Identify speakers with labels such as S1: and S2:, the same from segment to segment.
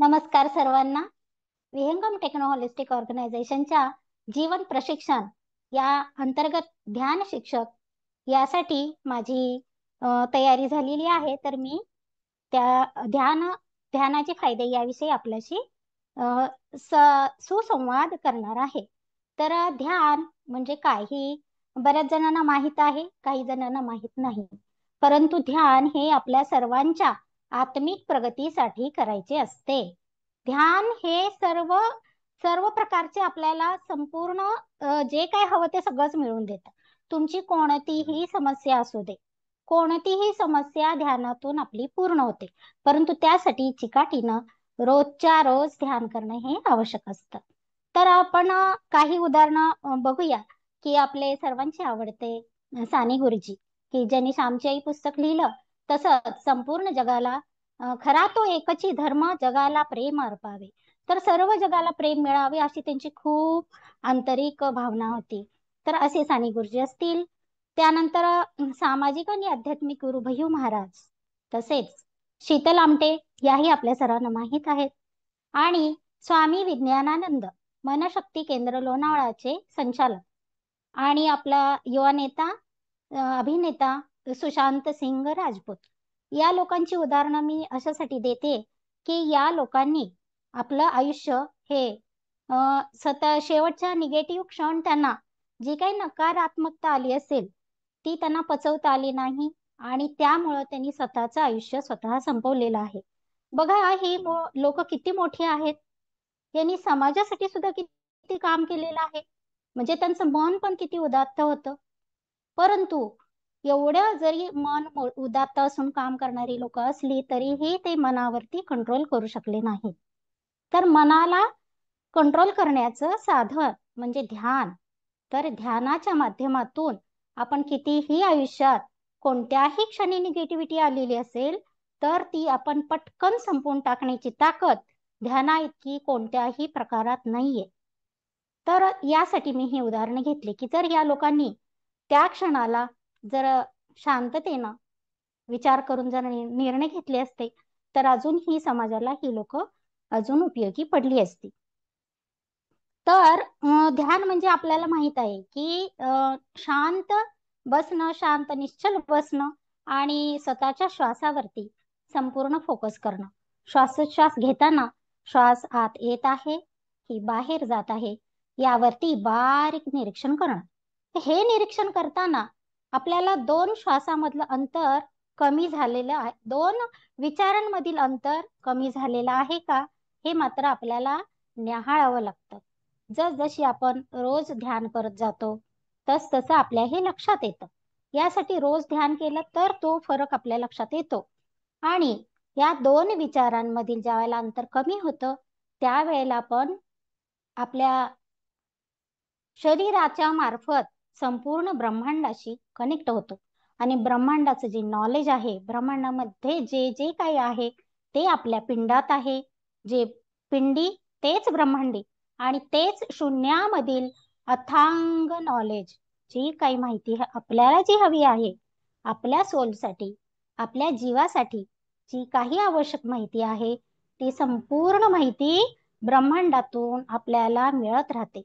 S1: नमस्कार सर्वांना. विहंगम टेक्नो होलिस्टिक ऑर्गनायझेशनच्या जीवन प्रशिक्षण या अंतर्गत ध्यान शिक्षक यासाठी माझी तयारी झालेली आहे. तर मी त्या ध्यानाचे फायदे याविषयी आपल्याशी सुसंवाद करणार आहे. तर ध्यान म्हणजे काय ही बऱ्याच जणांना माहित आहे, काही जणांना माहित नाही. परंतु ध्यान हे आपल्या सर्वांच्या आत्मिक प्रगतीसाठी करायचे असते. ध्यान हे सर्व सर्व प्रकारचे आपल्याला संपूर्ण जे काय हवं ते सगळंच मिळवून देतं. तुमची कोणतीही समस्या असू दे, कोणतीही समस्या ध्यानातून आपली पूर्ण होते. परंतु त्यासाठी चिकाटीनं रोजच्या रोज ध्यान करणं हे आवश्यक असतं. तर आपण काही उदाहरणं बघूया की आपले सर्वांचे आवडते साने गुरुजी, की ज्यांनी श्यामची आई पुस्तक लिहिलं, तसंच संपूर्ण जगाला खरा तो एकची धर्म जगाला प्रेम अर्पावे. तर सर्व जगाला प्रेम मिळावे अशी त्यांची खूप आंतरिक भावना होती. तर असे साने गुरुजी असतील. त्यानंतर सामाजिक आणि आध्यात्मिक गुरु भय्यू महाराज, तसेच शीतल आमटे याही आपल्या सर्वांना माहीत आहेत. आणि स्वामी विज्ञानानंद मनशक्ती केंद्र लोणावळाचे संचालक आणि आपला युवा नेता अभिनेता सुशांत सिंग राजपूत या लोकांची उदाहरणं मी अशासाठी देते की या लोकांनी आपलं आयुष्य हे शेवटच्या निगेटिव्ह क्षण त्यांना जी काही नकारात्मकता आली असेल ती त्यांना पचवता आली नाही आणि त्यामुळं त्यांनी स्वतःचं आयुष्य स्वतः संपवलेलं आहे. बघा ही लोक किती मोठी आहेत. यांनी समाजासाठी सुद्धा किती काम केलेलं आहे. म्हणजे त्यांचं मन पण किती उदात्त होतं. परंतु एवढं जरी मन उदात्त असून काम करणारी लोक असली तरीही ते मनावरती कंट्रोल करू शकले नाही. तर मनाला कंट्रोल करण्याचं साधन म्हणजे ध्यान. तर ध्यानाच्या माध्यमातून आपण कितीही आयुष्यात कोणत्याही क्षणी निगेटिव्हिटी आलेली असेल तर ती आपण पटकन संपवून टाकण्याची ताकद ध्याना इतकी कोणत्याही प्रकारात नाहीये. तर यासाठी मी ही उदाहरणं घेतली की जर या लोकांनी त्या क्षणाला जर शांततेनं विचार करून जर निर्णय घेतले असते तर अजूनही समाजाला ही लोक अजून उपयोगी पडली असती. तर ध्यान म्हणजे आपल्याला माहित आहे की शांत बसणं, शांत निश्चल बसणं आणि स्वतःच्या श्वासावरती संपूर्ण फोकस करणं. श्वासोच्छ्वास घेताना श्वास आत येत आहे की बाहेर जात आहे यावरती बारीक निरीक्षण करणं. हे निरीक्षण करताना आपल्याला दोन श्वासामधलं अंतर कमी झालेलं आहे, दोन विचारांमधील अंतर कमी झालेलं आहे का हे मात्र आपल्याला न्याहाळावं लागतं. जसजशी आपण रोज ध्यान करत जातो तस तसं आपल्या हे लक्षात येतं. यासाठी रोज ध्यान केलं तर तो फरक आपल्या लक्षात येतो. आणि या दोन विचारांमधील ज्या वेळेला अंतर कमी होतं त्यावेळेला आपण आपल्या शरीराच्या मार्फत संपूर्ण ब्रह्मांडाशी कनेक्ट होतो. आणि ब्रह्मांडाचं जे नॉलेज आहे, ब्रह्मांडामध्ये जे जे काही आहे ते आपल्या पिंडात आहे. जे पिंडी तेच ब्रह्मांडी आणि तेच शून्यामधील अथांग नॉलेज, जी काही माहिती आपल्याला जी हवी आहे आपल्या सोलसाठी, आपल्या जीवासाठी जी काही आवश्यक माहिती आहे ती संपूर्ण माहिती ब्रह्मांडातून आपल्याला मिळत राहते.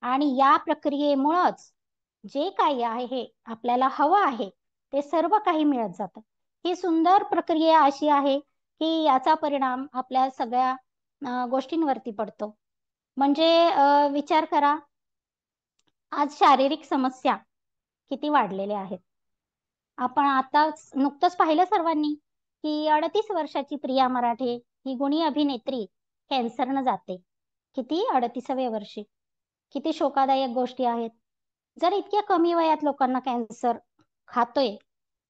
S1: आणि या प्रक्रियेमुळंच जे काही आहे आपल्याला हवं आहे ते सर्व काही मिळत जातं. ही सुंदर प्रक्रिया अशी आहे की याचा परिणाम आपल्या सगळ्या गोष्टींवरती पडतो. म्हणजे विचार करा, आज शारीरिक समस्या किती वाढलेल्या आहेत. आपण आता नुकतंच पाहिलं सर्वांनी की 38 वर्षाची प्रिया मराठे ही गुणी अभिनेत्री कॅन्सरनं जाते. किती 38व्या वर्षी. किती शोकादायक गोष्टी आहेत. जर इतक्या कमी वयात लोकांना कॅन्सर खातोय,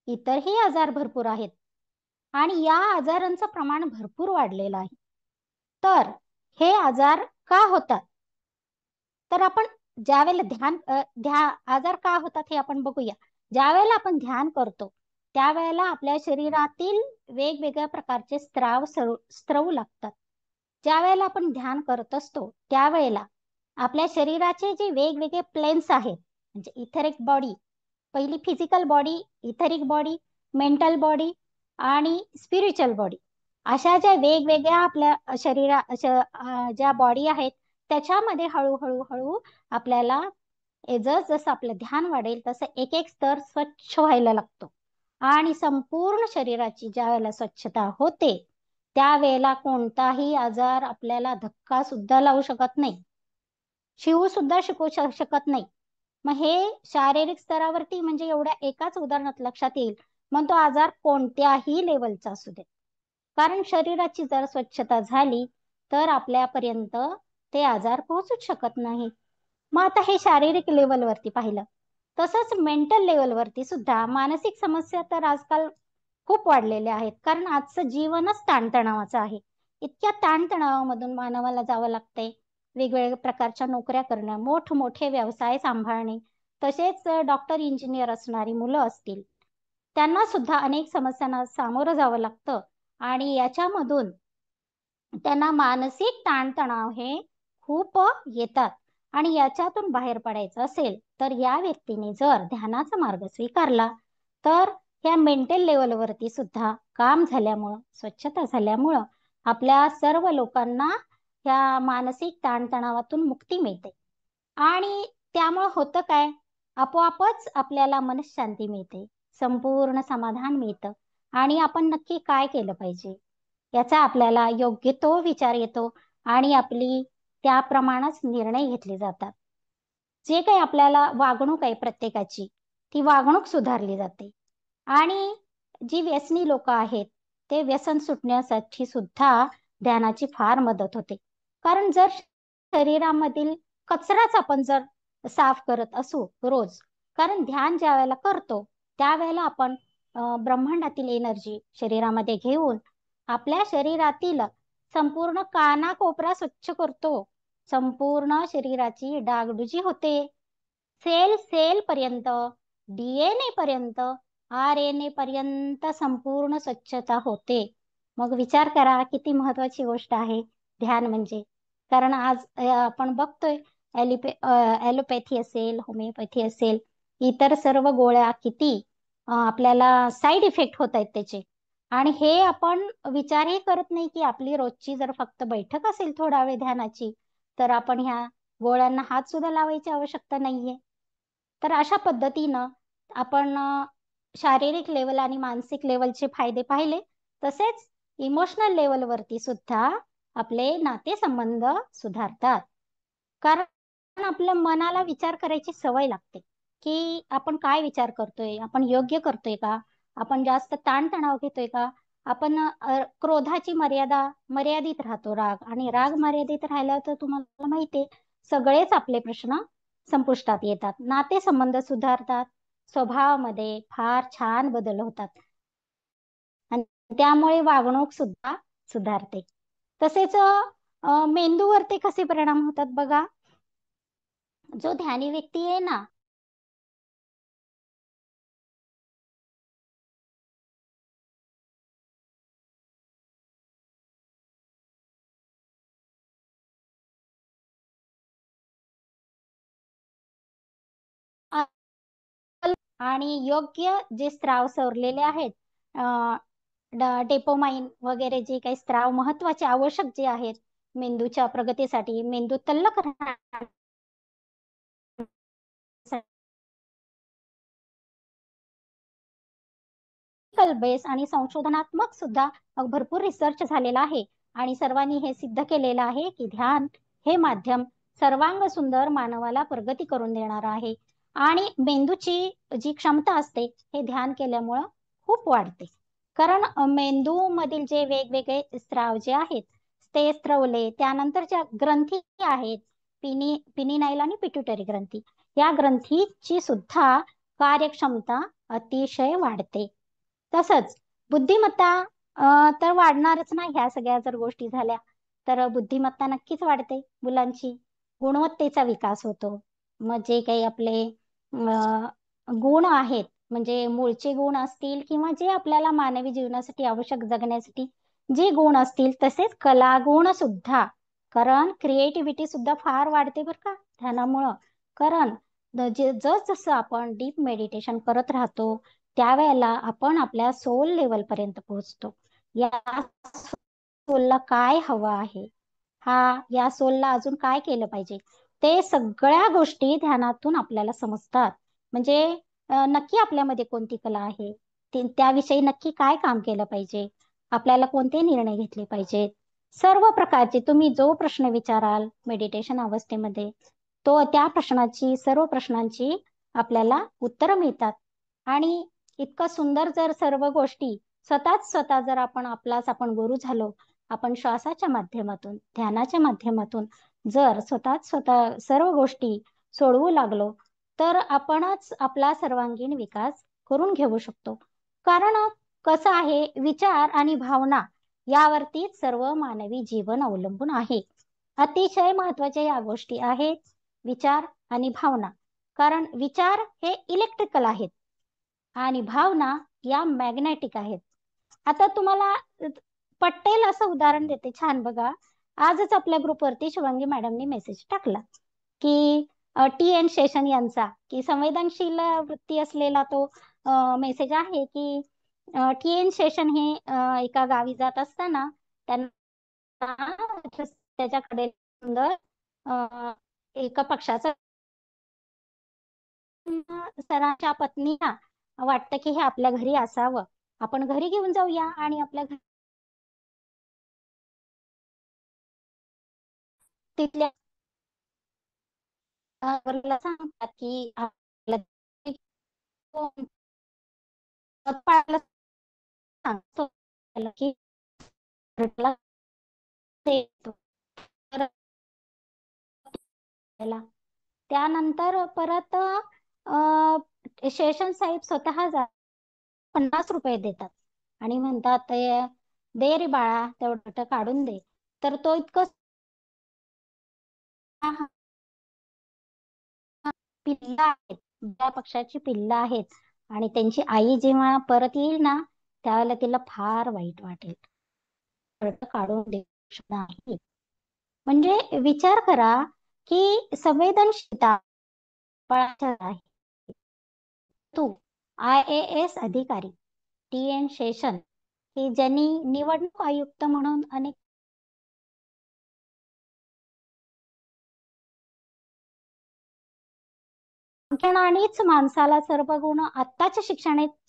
S1: इतरही आजार भरपूर आहेत आणि या आजारांचं प्रमाण भरपूर वाढलेलं आहे. तर हे आजार का होतात? तर आपण ज्यावेळेला आजार का होतात हे आपण बघूया. ज्या वेळेला आपण ध्यान करतो त्यावेळेला आपल्या शरीरातील वेगवेगळ्या प्रकारचे स्त्रवू लागतात. ज्या वेळेला आपण ध्यान करत असतो त्यावेळेला आपल्या शरीराचे जे वेगवेगळे प्लेन्स आहेत, म्हणजे इथरिक बॉडी, पहिली physical body, etheric body, mental body आणि स्पिरिच्युअल बॉडी, अशा ज्या वेगवेगळ्या आपल्या ज्या बॉडी आहेत त्याच्यामध्ये हळूहळू हळू आपल्याला जसं आपलं ध्यान वाढेल तसं एक एक स्तर स्वच्छ व्हायला लागतो. आणि संपूर्ण शरीराची ज्या वेळेला स्वच्छता होते त्यावेळेला कोणताही आजार आपल्याला धक्का सुद्धा लावू शकत नाही, शिवू सुद्धा शकत नाही. मग हे शारीरिक स्तरावरती म्हणजे एवढ्या एकाच उदाहरणात लक्षात येईल. मग तो आजार कोणत्याही लेवलचा असू दे, कारण शरीराची जर स्वच्छता झाली तर आपल्यापर्यंत ते आजार पोहोचूच शकत नाही. मग आता हे शारीरिक लेवलवरती पाहिलं. तसंच मेंटल लेवलवरती सुद्धा मानसिक समस्या तर आजकाल खूप वाढलेल्या आहेत, कारण आजचं जीवनच ताणतणावाचं आहे. इतक्या ताणतणावामधून मानवाला जावं लागतंय. वेगवेगळ्या प्रकारच्या नोकऱ्या करणं, मोठमोठे व्यवसाय सांभाळणे, तसेच डॉक्टर इंजिनियर असणारी मुलं असतील, त्यांना सुद्धा अनेक समस्यांना सामोरं जावं लागतं. आणि याच्यामधून त्यांना मानसिक ताणतणाव हे खूप येतात. आणि याच्यातून बाहेर पडायचं असेल तर या व्यक्तीने जर ध्यानाचा मार्ग स्वीकारला तर ह्या मेंटल लेवलवरती सुद्धा काम झाल्यामुळं, स्वच्छता झाल्यामुळं आपल्या सर्व लोकांना ह्या मानसिक ताणतणावातून मुक्ती मिळते. आणि त्यामुळं होतं काय, आपोआपच आपल्याला मनःशांती मिळते, संपूर्ण समाधान मिळतं. आणि आपण नक्की काय केलं पाहिजे याचा आपल्याला योग्य तो विचार येतो आणि आपली त्याप्रमाणेच निर्णय घेतले जातात. जे काही आपल्याला वागणूक आहे प्रत्येकाची, ती वागणूक सुधारली जाते. आणि जी व्यसनी लोक आहेत ते व्यसन सुटण्यासाठी सुद्धा ध्यानाची फार मदत होते. कारण जर शरीरामधील कचराच आपण जर साफ करत असू रोज, कारण ध्यान ज्या वेळेला करतो त्यावेळेला आपण ब्रह्मांडातील एनर्जी शरीरामध्ये घेऊन आपल्या शरीरातील संपूर्ण कानाकोपरा स्वच्छ करतो. संपूर्ण शरीराची डागडुजी होते. सेल सेल पर्यंत, डीएनए पर्यंत, आरएनए पर्यंत संपूर्ण स्वच्छता होते. मग विचार करा किती महत्वाची गोष्ट आहे ध्यान म्हणजे. कारण आज आपण बघतोय ॲलोपॅथी असेल, होमिओपॅथी असेल, इतर सर्व गोळ्या किती आपल्याला साईड इफेक्ट होत आहेत त्याचे. आणि हे आपण विचारही करत नाही की आपली रोजची जर फक्त बैठक असेल थोडा वेळ ध्यानाची, तर आपण ह्या गोळ्यांना हात सुद्धा लावायची आवश्यकता नाहीये. तर अशा पद्धतीनं आपण शारीरिक लेवल आणि मानसिक लेवलचे फायदे पाहिले, तसेच इमोशनल लेवलवरती सुद्धा आपले नातेसंबंध सुधारतात. कारण आपल्या मनाला विचार करायची सवय लागते की आपण काय विचार करतोय, आपण योग्य करतोय का, आपण जास्त ताणतणाव घेतोय का, आपण क्रोधाची मर्यादा मर्यादित राहतो, राग आणि राग मर्यादित राहिला तर तुम्हाला माहितीये सगळेच आपले प्रश्न संपुष्टात येतात, नातेसंबंध सुधारतात, स्वभावामध्ये फार छान बदल होतात आणि त्यामुळे वागणूक सुद्धा सुधारते. तसेच मेंदूवरती कसे परिणाम होतात बघा. जो ध्यानी व्यक्ती आहे ना, आणि योग्य जे स्त्राव सोडलेले आहेत, डेपोमाइन वगैरे जे काही स्त्राव महत्वाचे आवश्यक जे आहेत मेंदूच्या प्रगतीसाठी, मेंदू तल्लख राहण्यासाठी, बेस आणि संशोधनात्मक सुद्धा भरपूर रिसर्च झालेला आहे. आणि सर्वांनी हे सिद्ध केलेलं आहे की ध्यान हे माध्यम सर्वांग सुंदर मानवाला प्रगती करून देणार आहे. आणि मेंदूची जी क्षमता असते हे ध्यान केल्यामुळं खूप वाढते. कारण मेंदू मधील जे वेगवेगळे स्त्राव जे आहेत ते स्त्रवले त्यानंतरच्या ग्रंथी आहेत, पिनिनाईल आणि पिट्युटरी ग्रंथी, या ग्रंथीची सुद्धा कार्यक्षमता अतिशय वाढते. तसंच बुद्धिमत्ता तर वाढणारच ना, ह्या सगळ्या जर गोष्टी झाल्या तर बुद्धिमत्ता नक्कीच वाढते मुलांची, गुणवत्तेचा विकास होतो. मग जे काही आपले गुण आहेत म्हणजे मूळचे गुण असतील किंवा जे आपल्याला मानवी जीवनासाठी आवश्यक जगण्यासाठी जे गुण असतील, तसेच कला गुण सुद्धा, कारण क्रिएटिव्हिटी सुद्धा फार वाढते बरं का ध्यानामुळं. कारण जसं आपण डीप मेडिटेशन करत राहतो त्यावेळेला आपण आपल्या सोल लेवल पर्यंत पोहोचतो. या सोलला काय हवं आहे, या सोलला अजून काय केलं पाहिजे, ते सगळ्या गोष्टी ध्यानातून आपल्याला समजतात. म्हणजे नक्की आपल्यामध्ये कोणती कला आहे, त्याविषयी नक्की काय काम केलं पाहिजे, आपल्याला कोणते निर्णय घेतले पाहिजेत, सर्व प्रकारचे तुम्ही जो प्रश्न विचाराल मेडिटेशन अवस्थेमध्ये, त्या प्रश्नाची, सर्व प्रश्नांची आपल्याला उत्तरं मिळतात. आणि इतकं सुंदर जर सर्व गोष्टी स्वतः जर आपण गुरु झालो, आपण श्वासाच्या माध्यमातून, ध्यानाच्या माध्यमातून जर स्वतः सर्व गोष्टी सोडवू लागलो, तर आपणच आपला सर्वांगीण विकास करून घेऊ शकतो. कारण कसं आहे, विचार आणि भावना यावरतीच सर्व मानवी जीवन अवलंबून आहे. अतिशय महत्वाच्या या गोष्टी आहेत, विचार आणि भावना. कारण विचार हे इलेक्ट्रिकल आहेत आणि भावना या मॅग्नेटिक आहेत. आता तुम्हाला पटेल असं उदाहरण देते, छान बघा. आजच आपल्या ग्रुपवरती शुभांगी मॅडमनी मेसेज टाकला की TN शेषन यांचा, की संवेदनशील वृत्ती असलेला तो मेसेज आहे की TN शेषन हे एका गावी जात असताना त्यांना त्याच्याकडे सुंदर एका पक्षाचा, सरांच्या पत्नीला वाटतं की हे आपल्या घरी असावं, आपण घरी घेऊन जाऊया. आणि आपल्या तिथल्या वरला सांगतात की आपल्या पाळायला सांगतो त्याला की भेटला देतो. तर त्यानंतर परत शेषन साहेब स्वतः 50 रुपये देतात आणि म्हणतात, दे रे बाळा तेवढं काढून दे. तर तो इतकं पिल्ला आहेत, त्या पक्षाची पिल्ला आहेत, आणि त्यांची आई जेव्हा परत येईल ना, त्यावेळेला तिला फार वाईट वाटेल, काढून देऊ शकणार नाही. म्हणजे विचार करा की संवेदनशीलता आहे. तू IAS अधिकारी TN शेषन, की ज्यांनी निवडणूक आयुक्त म्हणून अनेक शिक्षणानेच माणसाला सर्व गुण, आत्ताच्या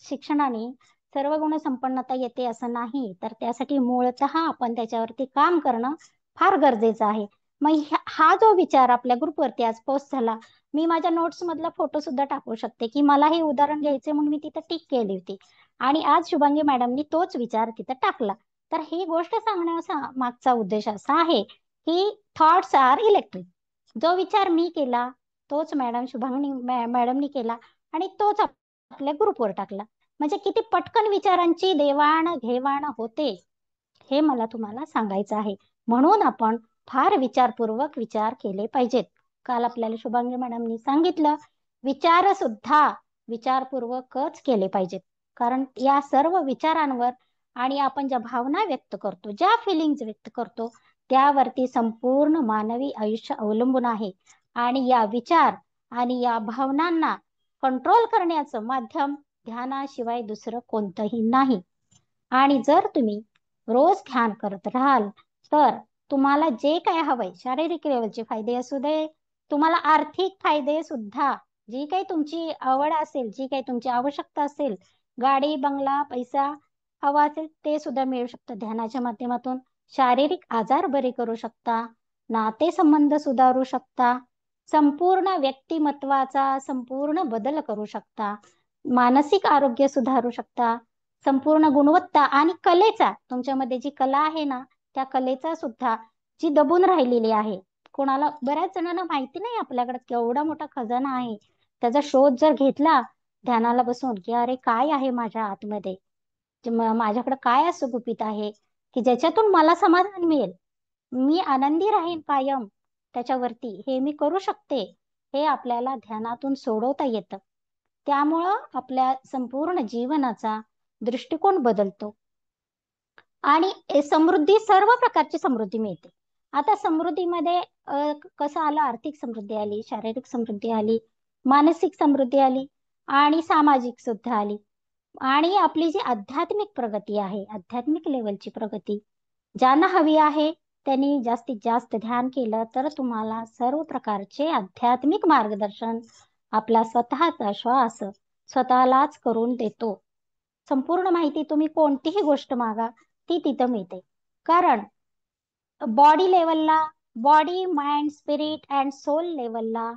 S1: शिक्षणाने सर्व गुण संपन्नता येते असं नाही, तर त्यासाठी मूळतः आपण त्याच्यावरती काम करणं फार गरजेचं आहे. मग हा जो विचार आपल्या ग्रुपवरती आज पोस्ट झाला, मी माझ्या नोट्स मधला फोटो सुद्धा टाकू शकते की मला हे उदाहरण घ्यायचे म्हणून मी तिथं टिक केली होती, आणि आज शुभांगी मॅडमनी तोच विचार तिथं टाकला. तर ही गोष्ट सांगण्याचा मागचा उद्देश असा आहे की थॉट्स आर इलेक्ट्रिक. जो विचार मी केला तोच शुभांगी मॅडमनी केला, आणि तोच आपल्या ग्रुपवर टाकला. म्हणजे किती पटकन विचारांची देवाण घेवाण होते, हे मला तुम्हाला सांगायचं आहे. म्हणून आपण फार विचारपूर्वक विचार केले पाहिजेत. काल आपल्याला शुभांगी मॅडमनी सांगितलं, विचार सुद्धा विचारपूर्वकच केले पाहिजेत. कारण या सर्व विचारांवर आणि आपण ज्या भावना व्यक्त करतो, ज्या फिलिंग्ज व्यक्त करतो, त्यावरती संपूर्ण मानवी आयुष्य अवलंबून आहे. आणि या विचार आणि या भावनांना कंट्रोल करण्याचं माध्यम ध्यानाशिवाय दुसरं कोणतंही नाही. आणि जर तुम्ही रोज ध्यान करत राहाल, तर तुम्हाला जे काय हवंय, शारीरिक लेवलचे फायदे असू दे, तुम्हाला आर्थिक फायदे सुद्धा, जी काही तुमची आवड असेल, जी काही तुमची आवश्यकता असेल, गाडी, बंगला, पैसा हवा असेल, ते सुद्धा मिळू शकतं ध्यानाच्या माध्यमातून. शारीरिक आजार बरे करू शकता, नातेसंबंध सुधारू शकता, संपूर्ण व्यक्तिमत्वाचा संपूर्ण बदल करू शकता, मानसिक आरोग्य सुधारू शकता, संपूर्ण गुणवत्ता आणि कलेचा, तुमच्यामध्ये जी कला आहे ना, त्या कलेचा सुद्धा, जी दबून राहिलेली आहे, कोणाला, बऱ्याच जणांना माहिती नाही आपल्याकडे केवढा मोठा खजाना आहे, त्याचा शोध जर घेतला ध्यानाला बसून, की अरे काय आहे माझ्या आतमध्ये, माझ्याकडे काय असं गुपित आहे की ज्याच्यातून मला समाधान मिळेल, मी आनंदी राहीन कायम, त्याच्यावरती हे मी करू शकते, हे आपल्याला ध्यानातून सोडवता येतं. त्यामुळं आपल्या संपूर्ण जीवनाचा दृष्टिकोन बदलतो आणि समृद्धी, सर्व प्रकारची समृद्धी मिळते. आता समृद्धीमध्ये कसं आलं, आर्थिक समृद्धी आली, शारीरिक समृद्धी आली, मानसिक समृद्धी आली, आणि सामाजिक सुद्धा आली. आणि आपली जी आध्यात्मिक प्रगती आहे, आध्यात्मिक लेवलची प्रगती, ज्यांना हवी आहे त्यांनी जास्तीत जास्त ध्यान केलं तर तुम्हाला सर्व प्रकारचे आध्यात्मिक मार्गदर्शन आपला स्वतःचा श्वास स्वतःलाच करून देतो. संपूर्ण माहिती तुम्ही कोणतीही गोष्ट मागा ती तिथं मिळते. कारण बॉडी लेवलला, body mind spirit and soul लेवलला,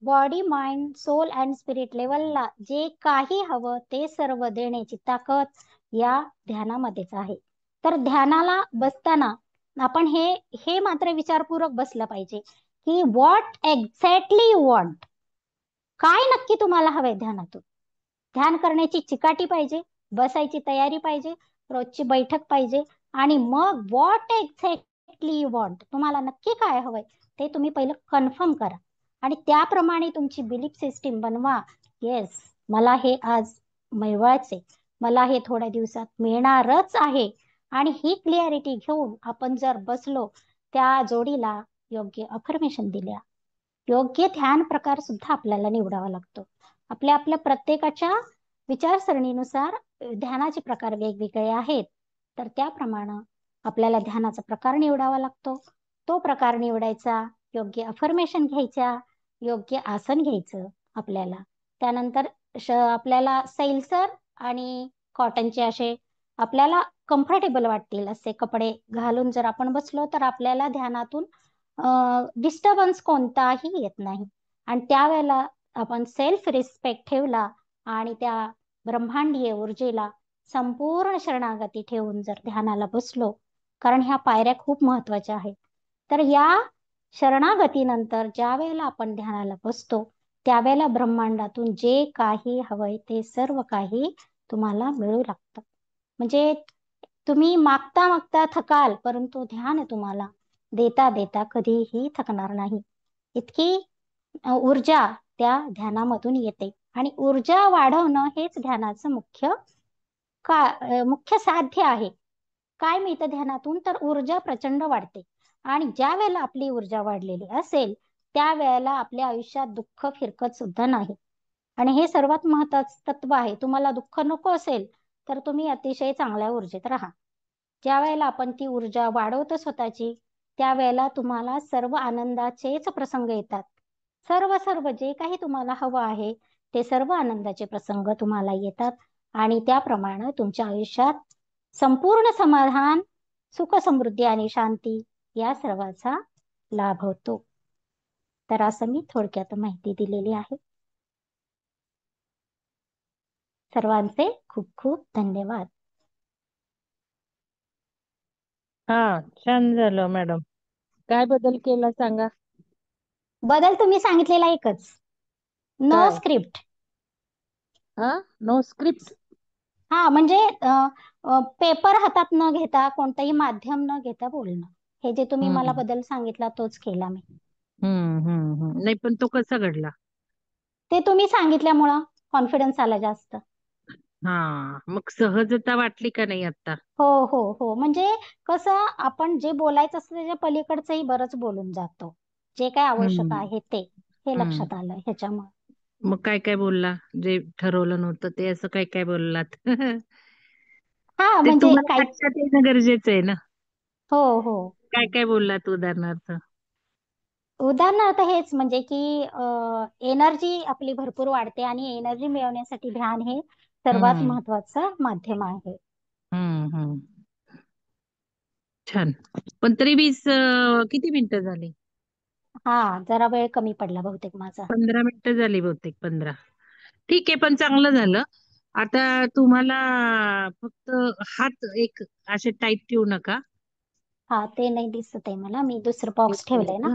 S1: body mind soul and spirit लेवलला जे काही हवं ते सर्व देण्याची ताकद या ध्यानामध्येच आहे. तर ध्यानाला बसताना आपण हे हे मात्र विचारपूर्वक बसलं पाहिजे की व्हॉट एक्झॅक्टली यू वॉन्ट. काय नक्की तुम्हाला हवंय ध्यानातून. ध्यान करण्याची चिकाटी पाहिजे, बसायची तयारी पाहिजे, रोजची बैठक पाहिजे आणि मग व्हॉट एक्झॅक्टली यू वॉन्ट, तुम्हाला नक्की काय हवंय ते तुम्ही पहिलं कन्फर्म करा आणि त्याप्रमाणे तुमची बिलीफ सिस्टीम बनवा. येस, मला हे आज मिळवायचे, मला हे थोड्या दिवसात मिळणारच आहे. आणि ही क्लिअरिटी घेऊन आपण जर बसलो, त्या जोडीला योग्य अफर्मेशन दिल्या, योग्य ध्यान प्रकार सुद्धा आपल्याला निवडावा लागतो. आपल्या आपल्या प्रत्येकाच्या विचारसरणीनुसार ध्यानाचे प्रकार वेगवेगळे आहेत. तर त्याप्रमाणे आपल्याला ध्यानाचा प्रकार निवडावा लागतो. तो प्रकार निवडायचा, योग्य अफर्मेशन घ्यायच्या, योग्य आसन घ्यायचं आपल्याला. त्यानंतर आपल्याला सैलसर आणि कॉटनचे असे आपल्याला कम्फर्टेबल वाटतील असे कपडे घालून जर आपण बसलो तर आपल्याला ध्यानातून डिस्टर्बन्स कोणताही येत नाही. आणि त्यावेळेला आपण सेल्फ रिस्पेक्ट ठेवला आणि त्या ब्रह्मांडीय ऊर्जेला संपूर्ण शरणागती ठेवून जर ध्यानाला बसलो, कारण ह्या पायऱ्या खूप महत्वाच्या आहेत. तर या शरणागतीनंतर ज्या वेळेला आपण ध्यानाला बसतो त्यावेळेला ब्रह्मांडातून जे काही हवंय ते सर्व काही तुम्हाला मिळू लागतं. म्हणजे तुम्ही मागता मागता थकाल परंतु ध्यान तुम्हाला देता देता कधीही थकणार नाही. इतकी ऊर्जा त्या ध्यानामधून येते आणि ऊर्जा वाढवणं हेच ध्यानाचं मुख्य साध्य आहे. काय मिळतं ध्यानातून, तर ऊर्जा प्रचंड वाढते. आणि ज्या वेळेला आपली ऊर्जा वाढलेली असेल त्यावेळेला आपल्या आयुष्यात दुःख फिरकत सुद्धा नाही. आणि हे सर्वात महत्वाचं तत्व आहे. तुम्हाला दुःख नको असेल तर तुम्ही अतिशय चांगल्या ऊर्जेत राहा. ज्या वेळेला आपण ती ऊर्जा वाढवतो स्वतःची त्यावेळेला तुम्हाला सर्व आनंदाचेच प्रसंग येतात. सर्व सर्व जे काही तुम्हाला हवं आहे ते सर्व आनंदाचे प्रसंग तुम्हाला येतात आणि त्याप्रमाणे तुमच्या आयुष्यात संपूर्ण समाधान, सुख, समृद्धी आणि शांती या सर्वाचा लाभ होतो. तर असं मी थोडक्यात माहिती दिलेली आहे. सर्वांचे खूप खूप धन्यवाद.
S2: हा, छान झालं मॅडम. काय बदल केला सांगा.
S1: बदल तुम्ही सांगितलेला एकच, नो
S2: काय?
S1: स्क्रिप्ट.
S2: हा, नो स्क्रिप्ट.
S1: हा म्हणजे पेपर हातात न घेता, कोणतंही माध्यम न घेता बोलणं. हे जे तुम्ही मला
S2: हम्म
S1: बदल सांगितला तोच केला मी.
S2: नाही, पण तो कसा घडला?
S1: ते तुम्ही सांगितल्यामुळं कॉन्फिडन्स आला जास्त.
S2: हा, मग सहजता वाटली का नाही आता?
S1: हो हो हो, म्हणजे कसं आपण जे बोलायचं असतं त्याच्या पलीकडचंही बरंच बोलून जातो. जे काय आवश्यक
S2: हम्म
S1: आहे ते, हे
S2: हम्म
S1: लक्षात आलं ह्याच्यामुळे.
S2: मग काय काय बोलला? जे ठरवलं नव्हतं ते असं काय काय बोललात?
S1: हा
S2: ते
S1: म्हणजे
S2: तुम्हाला
S1: काही,
S2: लक्षात येणं गरजेचं आहे ना.
S1: हो हो.
S2: काय काय बोललात उदाहरणार्थ?
S1: उदाहरणार्थ हेच म्हणजे की एनर्जी आपली भरपूर वाढते आणि एनर्जी मिळवण्यासाठी ध्यान हे सर्वात
S2: हम्म
S1: महत्वाचं माध्यम आहे.
S2: हम्म. छान. पण तरी 20 किती मिनिटं झाली?
S1: हा, जरा वेळ कमी पडला बहुतेक माझा.
S2: 15 मिनिटं झाली बहुतेक, 15. ठीक आहे, पण चांगलं झालं. आता तुम्हाला फक्त हात एक असे टाईट ठेवू नका.
S1: हा, ते नाही दिसत आहे मला, मी दुसरं बॉक्स ठेवलंय ना.